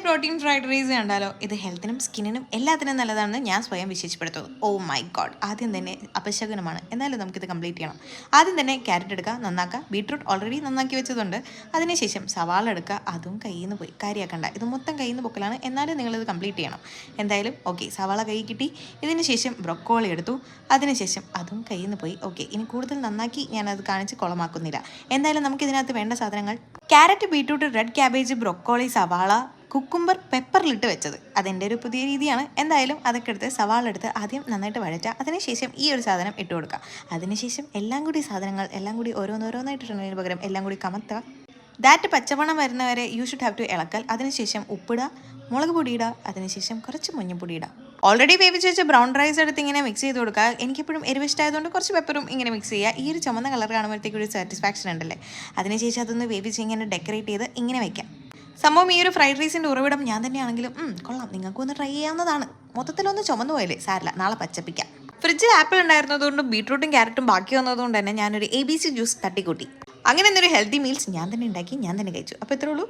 Protein fried rice കണ്ടാലോ? ഇത് ഹെൽത്തിനും സ്കിന്നിനും എല്ലാത്തിനും നല്ലതാണെന്ന് ഞാൻ സ്വയം വിശേഷിപ്പെടുത്തുന്നു. ഓ മൈ ഗോഡ്, ആദ്യം തന്നെ അപശകനമാണ്. എന്തായാലും നമുക്കിത് കംപ്ലീറ്റ് ചെയ്യണം. ആദ്യം തന്നെ ക്യാരറ്റ് എടുക്കുക, നന്നാക്കുക. ബീട്രൂട്ട് ഓൾറെഡി നന്നാക്കി വെച്ചതുണ്ട്. അതിനുശേഷം സവാള എടുക്കുക, അതും കയ്യിൽ നിന്ന് പോയി കാര്യമാക്കണ്ട. ഇത് മൊത്തം കയ്യിൽ നിന്ന് പൊക്കലാണ്, എന്നാലും നിങ്ങളിത് കംപ്ലീറ്റ് ചെയ്യണം. എന്തായാലും ഓക്കെ, സവാള കൈ കിട്ടി. ഇതിന് ശേഷം ബ്രൊക്കോളി എടുത്തു. അതിനുശേഷം അതും കയ്യിൽ നിന്ന് പോയി. ഓക്കെ, ഇനി കൂടുതൽ നന്നാക്കി ഞാനത് കാണിച്ച് കുളമാക്കുന്നില്ല. എന്തായാലും നമുക്കിതിനകത്ത് വേണ്ട സാധനങ്ങൾ: carrot, beetroot, red cabbage, broccoli, സവാള, കുക്കുംബർ പെപ്പറിലിട്ട് വെച്ചത്. അതെൻ്റെ ഒരു പുതിയ രീതിയാണ്. എന്തായാലും അതൊക്കെ എടുത്ത് സവാള എടുത്ത് ആദ്യം നന്നായിട്ട് വഴറ്റുക. അതിനുശേഷം ഈ ഒരു സാധനം ഇട്ട് കൊടുക്കുക. അതിനുശേഷം എല്ലാം കൂടി ഓരോന്നോരോന്നായിട്ടിടുന്നതിന് പകരം എല്ലാം കൂടി കമത്തുക. ദാറ്റ് പച്ചമണം വരുന്നവരെ യു ഷുഡ് ഹാവ് ടു ഇളക്കൽ. അതിനുശേഷം ഉപ്പിടുക, മുളക് പൊടി ഇടുക, അതിനുശേഷം കുറച്ച് മഞ്ഞൾപ്പൊടി ഇടുക. ഓൾറെഡി വേവിച്ച് വെച്ച ബ്രൗൺ റൈസ് എടുത്ത് ഇങ്ങനെ മിക്സ് ചെയ്ത് കൊടുക്കുക. എനിക്കെപ്പോഴും എരിവിഷ്ടമായതുകൊണ്ട് കുറച്ച് പെപ്പറും ഇങ്ങനെ മിക്സ് ചെയ്യുക. ഈ ഒരു ചുമന്ന കളർ കാണുമ്പോഴത്തേക്കും ഒരു സാറ്റിസ്ഫാക്ഷൻ ഉണ്ടല്ലേ. അതിനുശേഷം അതൊന്ന് വേവിച്ച് ഇങ്ങനെ ഡെക്കറേറ്റ് ചെയ്ത് ഇങ്ങനെ വയ്ക്കാം. സംഭവം ഈ ഒരു ഫ്രൈഡ് റൈസിൻ്റെ ഉറവിടം ഞാൻ തന്നെയാണെങ്കിലും കൊള്ളാം, നിങ്ങൾക്കും ഒന്ന് ട്രൈ ചെയ്യാവുന്നതാണ്. മൊത്തത്തിലൊന്ന് ചുമന്നു പോയല്ലേ, സാരില്ല, നാളെ പച്ചപ്പിക്കാം. ഫ്രിഡ്ജിൽ ആപ്പിൾ ഉണ്ടായിരുന്നതുകൊണ്ടും ബീട്രൂട്ടും ക്യാരറ്റും ബാക്കി വന്നതുകൊണ്ട് തന്നെ ഞാനൊരു ABC ജ്യൂസ് തട്ടിക്കൂട്ടി. അങ്ങനെ എന്നൊരു ഹെൽത്തി മീൽസ് ഞാൻ തന്നെ ഉണ്ടാക്കി, ഞാൻ തന്നെ കഴിച്ചു. അപ്പോൾ ഇത്രേ ഉള്ളൂ.